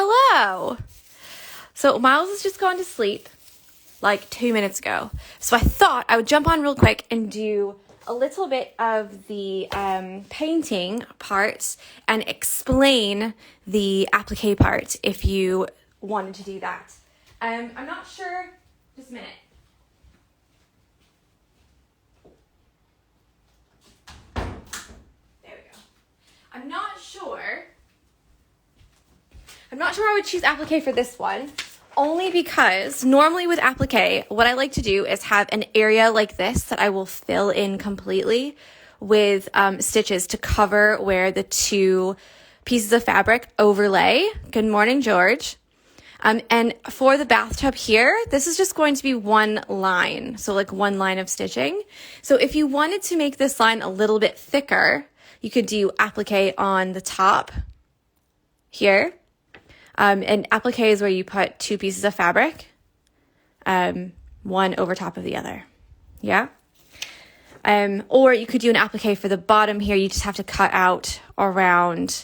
Hello. So Miles has just gone to sleep like 2 minutes ago. So I thought I would jump on real quick and do a little bit of the painting parts and explain the applique part if you wanted to do that. I'm not sure, just a minute. There we go. I'm not sure I would choose applique for this one, only because normally with applique, what I like to do is have an area like this that I will fill in completely with stitches to cover where the two pieces of fabric overlay. Good morning, George. And for the bathtub here, this is just going to be one line. So like one line of stitching. So if you wanted to make this line a little bit thicker, you could do applique on the top here. And applique is where you put two pieces of fabric, one over top of the other. Yeah. Or you could do an applique for the bottom here. You just have to cut out around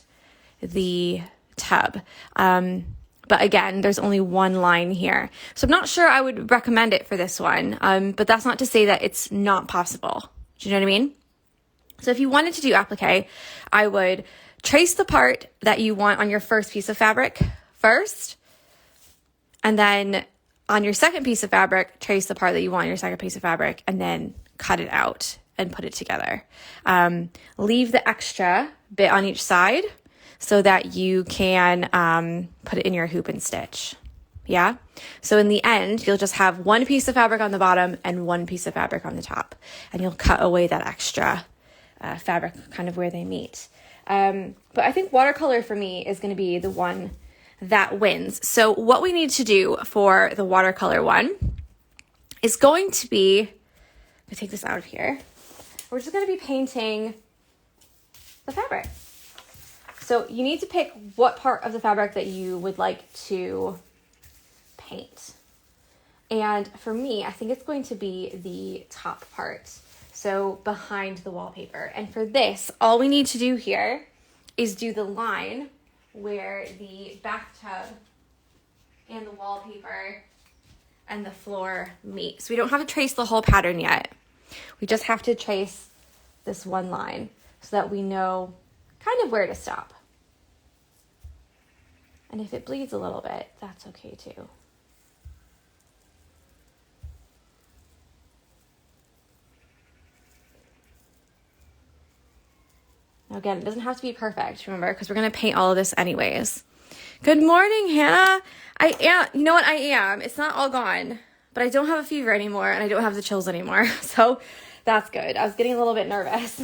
the tub. But again, there's only one line here. So I'm not sure I would recommend it for this one. But that's not to say that it's not possible. Do you know what I mean? So if you wanted to do applique, I would trace the part that you want on your first piece of fabric first. And then on your second piece of fabric, trace the part that you want on your second piece of fabric and then cut it out and put it together. Leave the extra bit on each side so that you can put it in your hoop and stitch. Yeah. So in the end, you'll just have one piece of fabric on the bottom and one piece of fabric on the top. And you'll cut away that extra fabric kind of where they meet. But I think watercolor for me is going to be the one that wins. So what we need to do for the watercolor one is going to be, I'm going to take this out of here. We're just going to be painting the fabric. So you need to pick what part of the fabric that you would like to paint. And for me, I think it's going to be the top part. So behind the wallpaper. And for this, all we need to do here is do the line where the bathtub and the wallpaper and the floor meet. So we don't have to trace the whole pattern yet. We just have to trace this one line so that we know kind of where to stop. And if it bleeds a little bit, that's okay too. Again, it doesn't have to be perfect, remember, because we're going to paint all of this anyways. Good morning, Hannah. I am, you know what I am? It's not all gone, but I don't have a fever anymore and I don't have the chills anymore. So that's good. I was getting a little bit nervous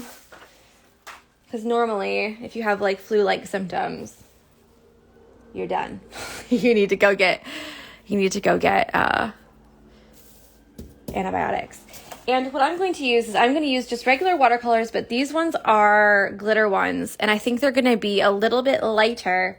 because normally if you have like flu-like symptoms, you're done. You need to go get antibiotics. And what I'm going to use is I'm going to use just regular watercolors, but these ones are glitter ones. And I think they're going to be a little bit lighter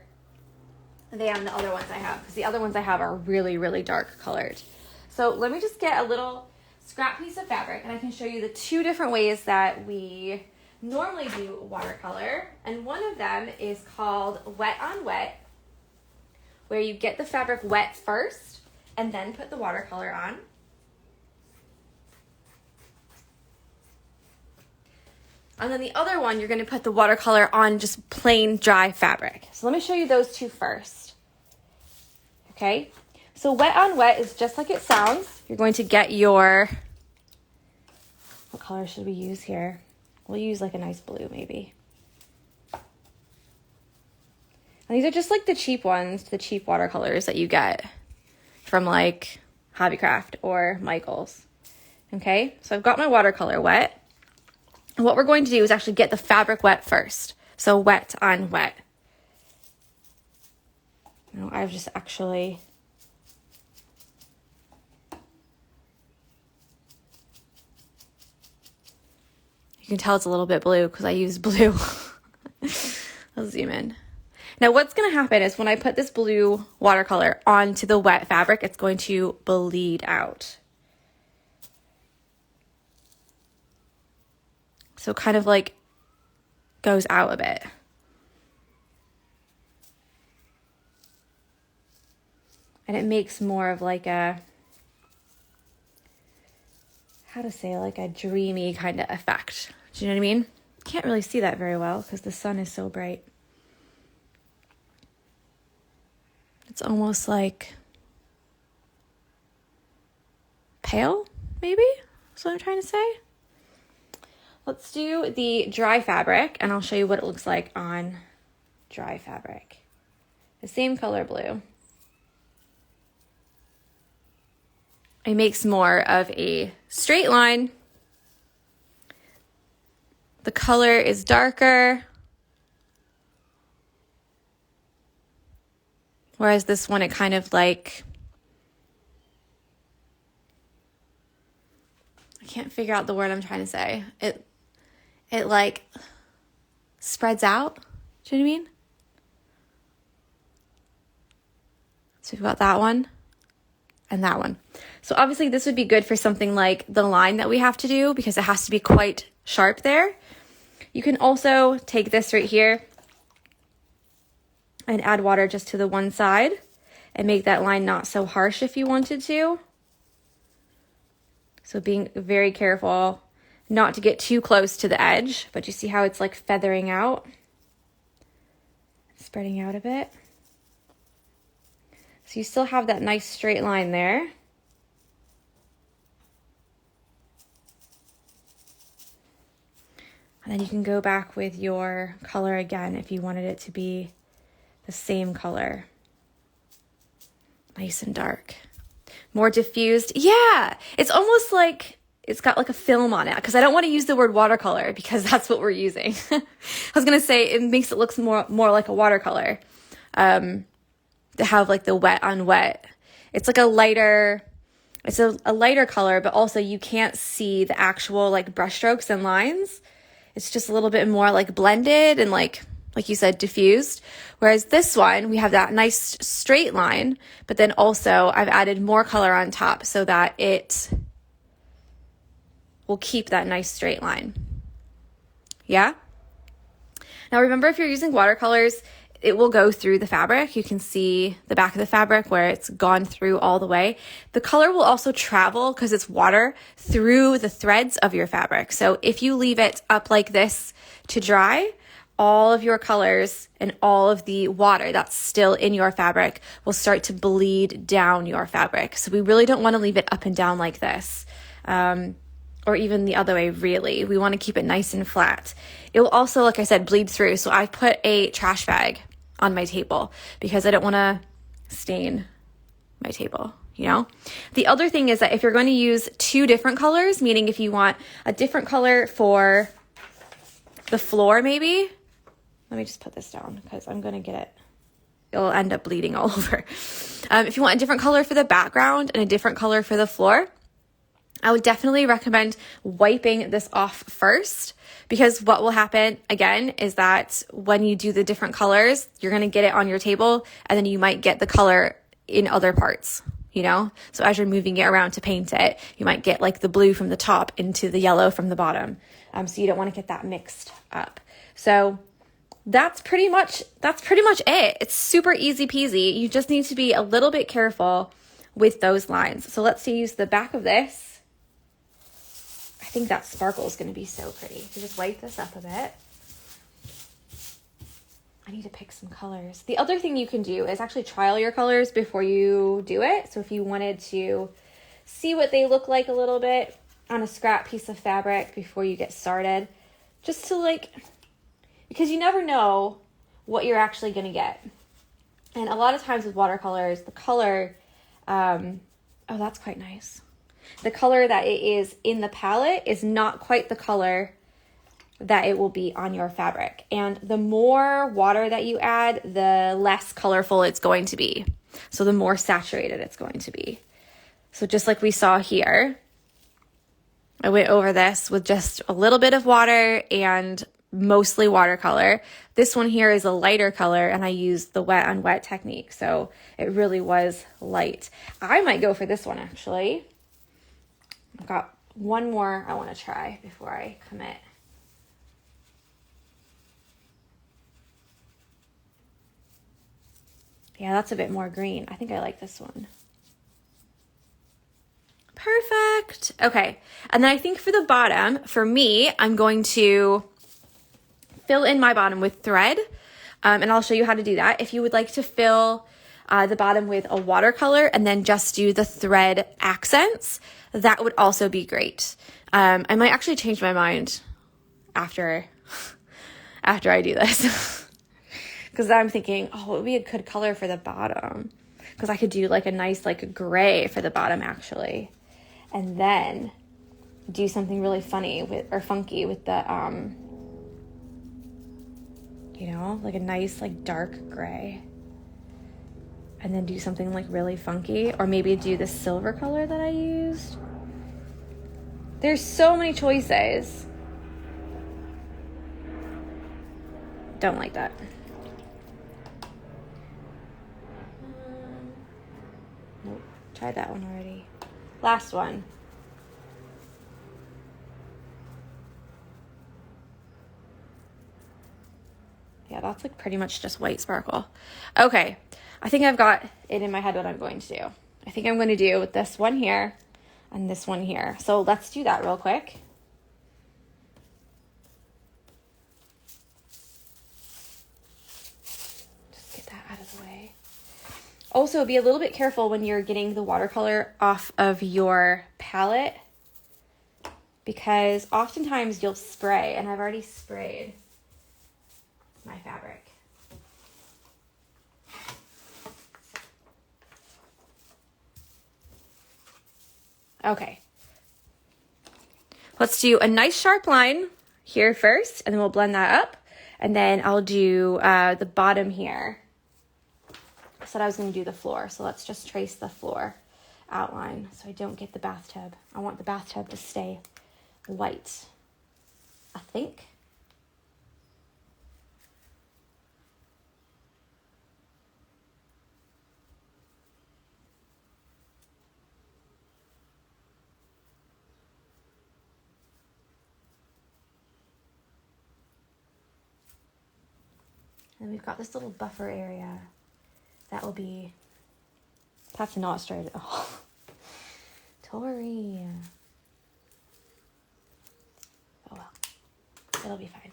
than the other ones I have, because the other ones I have are really, really dark colored. So let me just get a little scrap piece of fabric and I can show you the two different ways that we normally do watercolor. And one of them is called wet on wet, where you get the fabric wet first and then put the watercolor on. And then the other one, you're going to put the watercolor on just plain dry fabric. So let me show you those two first. Okay, so wet on wet is just like it sounds. You're going to get your, what color should we use here? We'll use like a nice blue maybe. And these are just like the cheap ones, the cheap watercolors that you get from like Hobbycraft or Michael's. Okay, so I've got my watercolor wet. And what we're going to do is actually get the fabric wet first. So wet on wet. No, I've just actually... You can tell it's a little bit blue because I use blue. I'll zoom in. Now what's going to happen is when I put this blue watercolor onto the wet fabric, it's going to bleed out. So kind of like goes out a bit. and it makes more of like a, how to say, like a dreamy kind of effect. Do you know what I mean? Can't really see that very well because the sun is so bright. It's almost like pale, maybe? That's what I'm trying to say. Let's do the dry fabric, and I'll show you what it looks like on dry fabric. The same color blue. It makes more of a straight line. The color is darker. Whereas this one, it kind of like, I can't figure out the word I'm trying to say. It like spreads out. Do you know what I mean? So we've got that one and that one. So obviously this would be good for something like the line that we have to do because it has to be quite sharp there. You can also take this right here and add water just to the one side and make that line not so harsh if you wanted to. So being very careful not to get too close to the edge, but you see how it's like feathering out, spreading out a bit. So you still have that nice straight line there. And then you can go back with your color again if you wanted it to be the same color. Nice and dark. More diffused. Yeah, it's almost like it's got like a film on it, because I don't want to use the word watercolor because that's what we're using. I was going to say it makes it look more like a watercolor. To have like the wet on wet. It's like a lighter, it's a lighter color, but also you can't see the actual like brush strokes and lines. It's just a little bit more like blended and like you said, diffused. Whereas this one, we have that nice straight line, but then also I've added more color on top so that it will keep that nice straight line. Yeah? Now remember, if you're using watercolors, it will go through the fabric. You can see the back of the fabric where it's gone through all the way. The color will also travel, because it's water, through the threads of your fabric. So if you leave it up like this to dry, all of your colors and all of the water that's still in your fabric will start to bleed down your fabric. So we really don't want to leave it up and down like this. Or even the other way, really. We want to keep it nice and flat. It will also, like I said, bleed through. So I put a trash bag on my table because I don't want to stain my table, you know? The other thing is that if you're going to use two different colors, meaning if you want a different color for the floor maybe, let me just put this down because I'm going to get it. It'll end up bleeding all over. If you want a different color for the background and a different color for the floor, I would definitely recommend wiping this off first, because what will happen again is that when you do the different colors, you're going to get it on your table and then you might get the color in other parts, you know? So as you're moving it around to paint it, you might get like the blue from the top into the yellow from the bottom. So you don't want to get that mixed up. So that's pretty much it. It's super easy peasy. You just need to be a little bit careful with those lines. So let's use the back of this. I think that sparkle is going to be so pretty. So just wipe this up a bit. I need to pick some colors. The other thing you can do is actually trial your colors before you do it. So if you wanted to see what they look like a little bit on a scrap piece of fabric before you get started, just to because you never know what you're actually going to get. And a lot of times with watercolors, the color, oh, that's quite nice. The color that it is in the palette is not quite the color that it will be on your fabric. And the more water that you add, the less colorful it's going to be. So the more saturated it's going to be. So just like we saw here, I went over this with just a little bit of water and mostly watercolor. This one here is a lighter color and I used the wet on wet technique. So it really was light. I might go for this one actually. I've got one more I want to try before I commit. Yeah, that's a bit more green. I think I like this one. Perfect. Okay. And then I think for the bottom, for me, I'm going to fill in my bottom with thread. And I'll show you how to do that. If you would like to fill the bottom with a watercolor and then just do the thread accents, that would also be great. I might actually change my mind after I do this. Because I'm thinking, oh, it would be a good color for the bottom. Because I could do like a nice like gray for the bottom actually. And then do something really funny or funky with the, you know, like a nice like dark gray. And then do something like really funky, or maybe do the silver color that I used. There's so many choices. Don't like that. Nope, tried that one already. Last one. Yeah, that's like pretty much just white sparkle. Okay, I think I've got it in my head what I'm going to do. I think I'm going to do this one here and this one here. So let's do that real quick. Just get that out of the way. Also, be a little bit careful when you're getting the watercolor off of your palette, because oftentimes you'll spray, and I've already sprayed my fabric. Okay. Let's do a nice sharp line here first, and then we'll blend that up. And then I'll do the bottom here. I said I was going to do the floor, so let's just trace the floor outline so I don't get the bathtub. I want the bathtub to stay white, I think. And we've got this little buffer area. That will be, have to not straight it. Oh, Tori. Oh well, it'll be fine.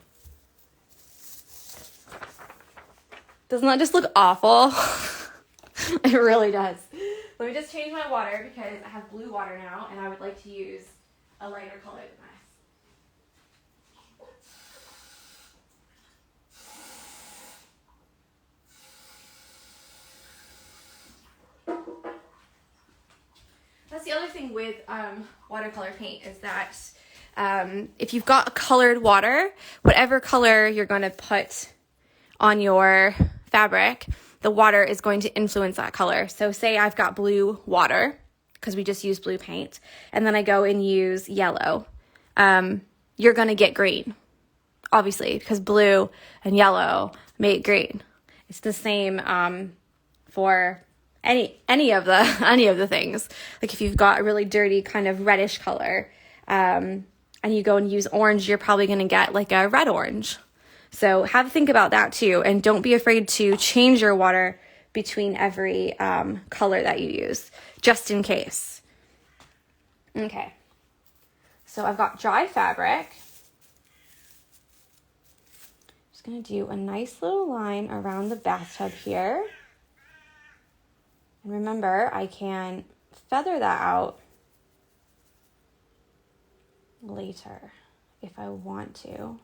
Doesn't that just look awful? It really does. Let me just change my water because I have blue water now and I would like to use a lighter color than this. That's the other thing with watercolor paint is that if you've got a colored water, whatever color you're going to put on your fabric, the water is going to influence that color. So say I've got blue water, because we just use blue paint, and then I go and use yellow. You're going to get green, obviously, because blue and yellow make green. It's the same for any of the things. Like if you've got a really dirty kind of reddish color, and you go and use orange, you're probably going to get like a red orange. So have a think about that too, and don't be afraid to change your water between every color that you use, just in case. Okay, so I've got dry fabric. Just going to do a nice little line around the bathtub here. And remember, I can feather that out later if I want to.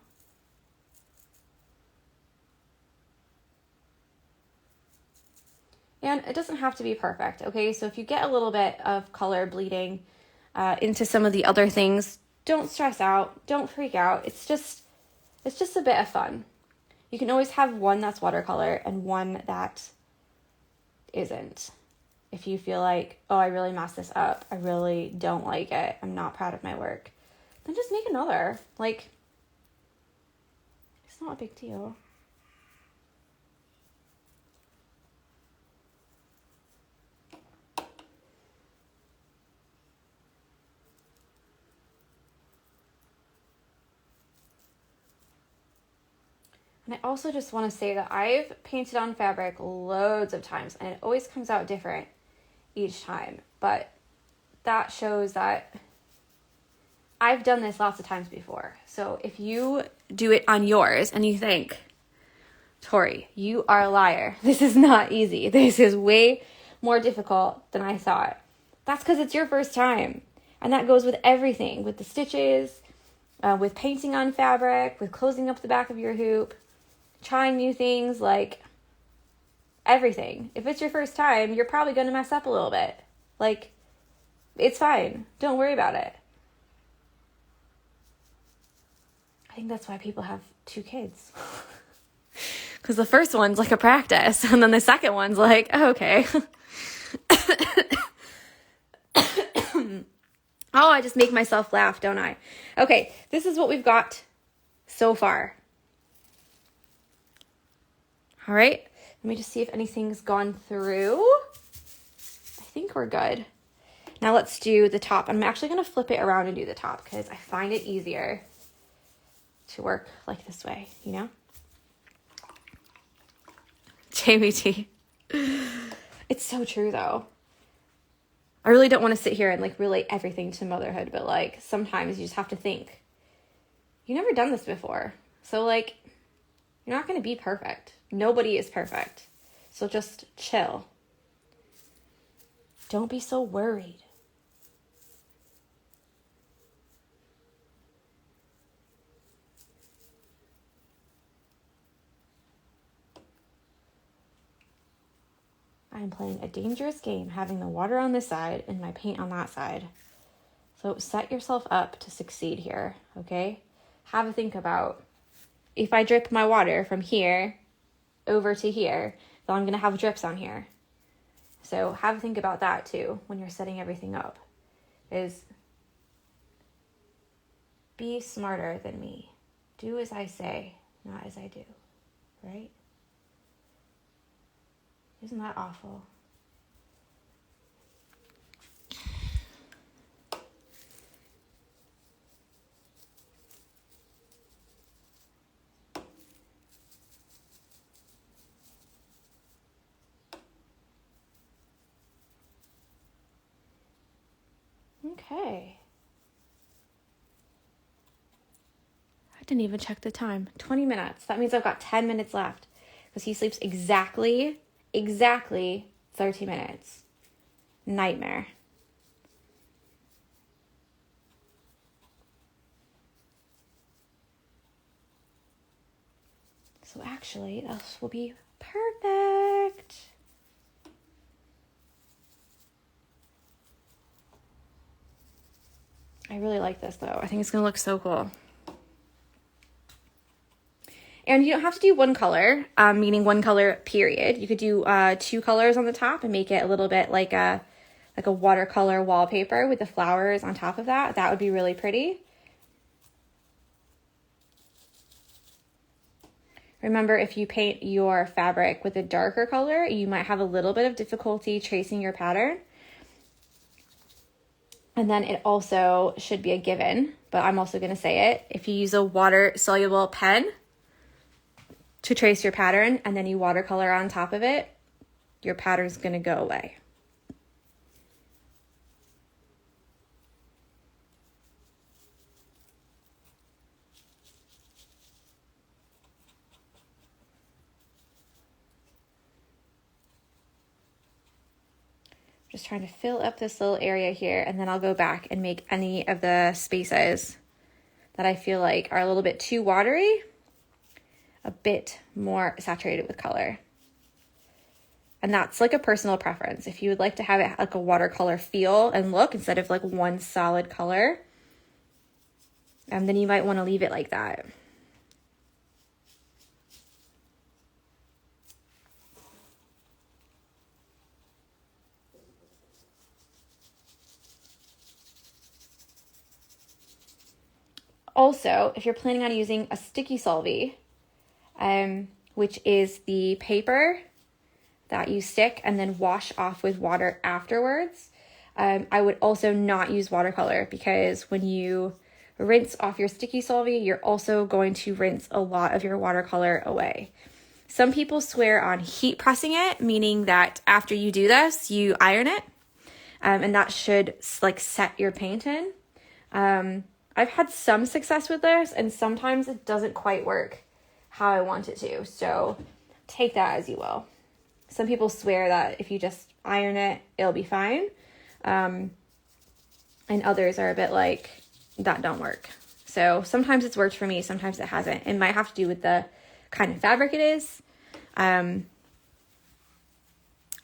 And it doesn't have to be perfect, okay? So if you get a little bit of color bleeding into some of the other things, don't stress out, don't freak out. It's just a bit of fun. You can always have one that's watercolor and one that isn't. If you feel like, oh, I really messed this up, I really don't like it, I'm not proud of my work, then just make another. Like, it's not a big deal. And I also just want to say that I've painted on fabric loads of times and it always comes out different each time. But that shows that I've done this lots of times before. So if you do it on yours and you think, Tori, you are a liar. This is not easy. This is way more difficult than I thought. That's because it's your first time. And that goes with everything, with the stitches, with painting on fabric, with closing up the back of your hoop, trying new things, like everything. If it's your first time, you're probably going to mess up a little bit. Like, it's fine. Don't worry about it. I think that's why people have 2 kids. Because the first one's like a practice, and then the second one's like, oh, okay. Oh, I just make myself laugh, don't I? Okay, this is what we've got so far. All right, let me just see if anything's gone through. I think we're good. Now let's do the top. I'm actually going to flip it around and do the top because I find it easier to work like this way, you know? Jamie T. It's so true though. I really don't want to sit here and like relate everything to motherhood, but like sometimes you just have to think, you've never done this before. So like, you're not going to be perfect. Nobody is perfect. So just chill. Don't be so worried. I'm playing a dangerous game, having the water on this side and my paint on that side. So set yourself up to succeed here, okay? Have a think about, if I drip my water from here over to here, then I'm going to have drips on here. So have a think about that too when you're setting everything up. Is be smarter than me. Do as I say, not as I do, right? Isn't that awful? Okay. I didn't even check the time. 20 minutes. That means I've got 10 minutes left because he sleeps exactly 30 minutes. Nightmare. So actually, this will be perfect. I really like this though. I think it's going to look so cool. And you don't have to do one color, meaning one color period. You could do 2 colors on the top and make it a little bit like a watercolor wallpaper with the flowers on top of that. That would be really pretty. Remember, if you paint your fabric with a darker color, you might have a little bit of difficulty tracing your pattern. And then it also should be a given, but I'm also going to say it. If you use a water-soluble pen to trace your pattern and then you watercolor on top of it, your pattern's going to go away. Just trying to fill up this little area here, and then I'll go back and make any of the spaces that I feel like are a little bit too watery a bit more saturated with color. And that's like a personal preference. If you would like to have it like a watercolor feel and look instead of like one solid color, then you might want to leave it like that. Also, if you're planning on using a sticky solvay, which is the paper that you stick and then wash off with water afterwards, I would also not use watercolor, because when you rinse off your sticky solvay, you're also going to rinse a lot of your watercolor away. Some people swear on heat pressing it, meaning that after you do this, you iron it, and that should like set your paint in. I've had some success with this, and sometimes it doesn't quite work how I want it to, so take that as you will. Some people swear that if you just iron it, it'll be fine, and others are a bit like, that don't work. So sometimes it's worked for me, sometimes it hasn't. It might have to do with the kind of fabric it is. I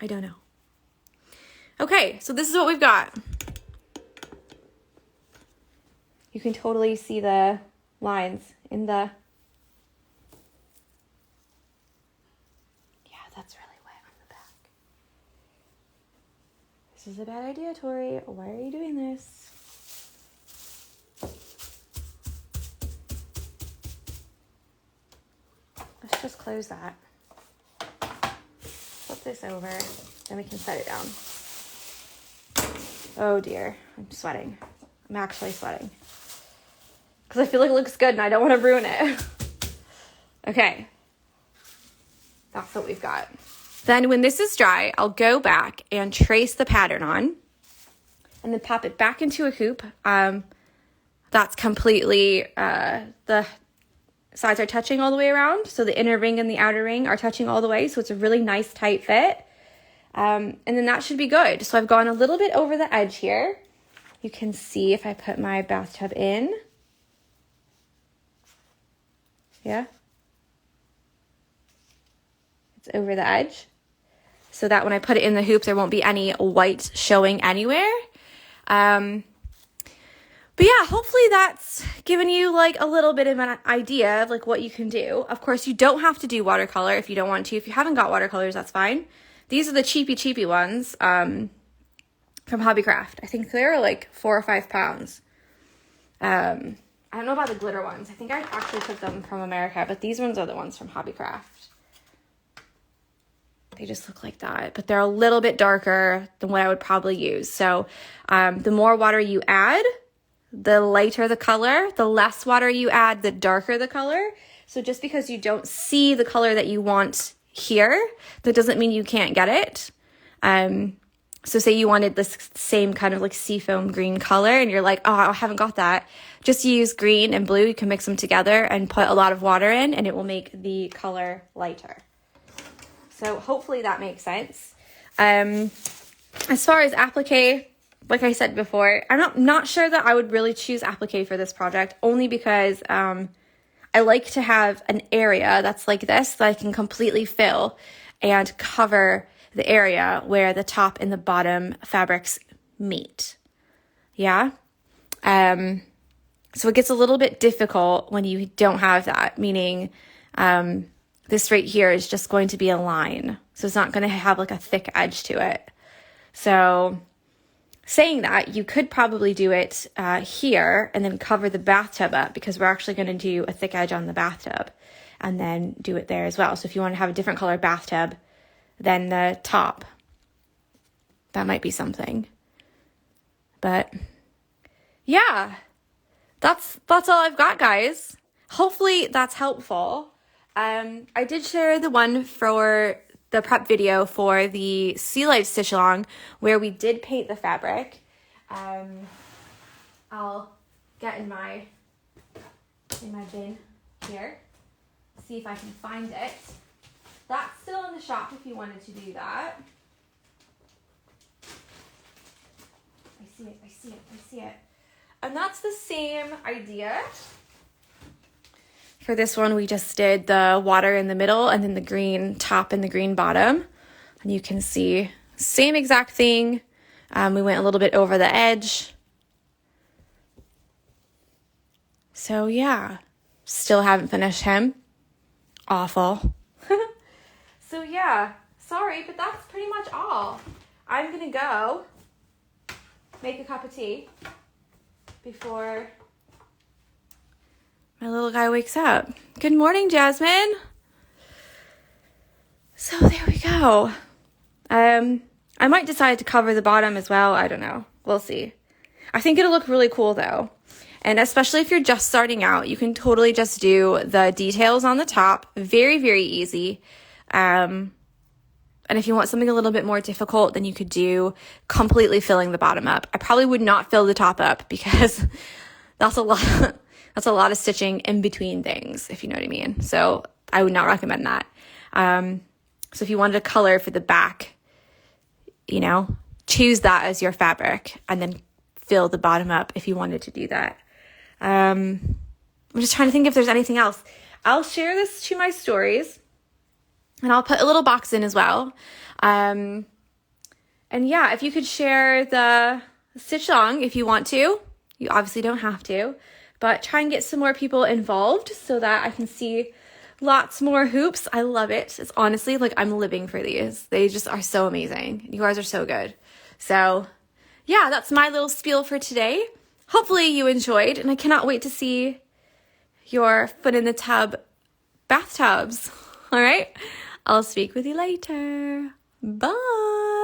don't know. Okay, so this is what we've got. You can totally see the lines in the... Yeah, that's really wet on the back. This is a bad idea, Tori. Why are you doing this? Let's just close that. Flip this over, then we can set it down. Oh dear, I'm sweating. I'm actually sweating. Because I feel like it looks good and I don't want to ruin it. Okay. That's what we've got. Then when this is dry, I'll go back and trace the pattern on. And then pop it back into a hoop. That's completely, the sides are touching all the way around. So the inner ring and the outer ring are touching all the way. So it's a really nice tight fit. And then that should be good. So I've gone a little bit over the edge here. You can see if I put my bathtub in. Yeah. It's over the edge. So that when I put it in the hoop, there won't be any white showing anywhere. But yeah, hopefully that's given you like a little bit of an idea of like what you can do. Of course, you don't have to do watercolor if you don't want to. If you haven't got watercolors, that's fine. These are the cheapy ones from Hobbycraft. I think they're like 4 or 5 pounds. I don't know about the glitter ones. I think I actually took them from America, but these ones are the ones from Hobbycraft. They just look like that, but they're a little bit darker than what I would probably use. So the more water you add, the lighter the color. The less water you add, the darker the color. So just because you don't see the color that you want here, that doesn't mean you can't get it. So say you wanted this same kind of like seafoam green color and you're like, oh, I haven't got that. Just use green and blue. You can mix them together and put a lot of water in and it will make the color lighter. So hopefully that makes sense. As far as applique, like I said before, I'm not sure that I would really choose applique for this project, only because I like to have an area that's like this that I can completely fill and cover the area where the top and the bottom fabrics meet. Yeah. So it gets a little bit difficult when you don't have that, meaning this right here is just going to be a line. So it's not going to have like a thick edge to it. So saying that, you could probably do it here and then cover the bathtub up, because we're actually going to do a thick edge on the bathtub and then do it there as well. So if you want to have a different color bathtub than the top, that might be something. But yeah, that's all I've got, guys. Hopefully that's helpful. I did share the one for the prep video for the Sea Life Stitch Along where we did paint the fabric. I'll get in my bin here, see if I can find it. That's still in the shop if you wanted to do that. I see it. And that's the same idea. For this one, we just did the water in the middle and then the green top and the green bottom. And you can see same exact thing. We went a little bit over the edge. So yeah, still haven't finished him. Awful. So yeah, sorry, but that's pretty much all. I'm gonna go make a cup of tea before my little guy wakes up. Good morning, Jasmine. So there we go. I might decide to cover the bottom as well. I don't know. We'll see. I think it'll look really cool though. And especially if you're just starting out, you can totally just do the details on the top. Very, very easy. And if you want something a little bit more difficult, then you could do completely filling the bottom up. I probably would not fill the top up because that's a lot. That's a lot of stitching in between things, if you know what I mean. So I would not recommend that. So if you wanted a color for the back, you know, choose that as your fabric and then fill the bottom up if you wanted to do that. I'm just trying to think if there's anything else. I'll share this to my stories and I'll put a little box in as well. And yeah, if you could share the stitch along if you want to. You obviously don't have to, but try and get some more people involved so that I can see lots more hoops. I love it. It's honestly like I'm living for these. They just are so amazing. You guys are so good. So yeah, that's my little spiel for today. Hopefully you enjoyed, and I cannot wait to see your foot in the tub bathtubs. All right. I'll speak with you later. Bye.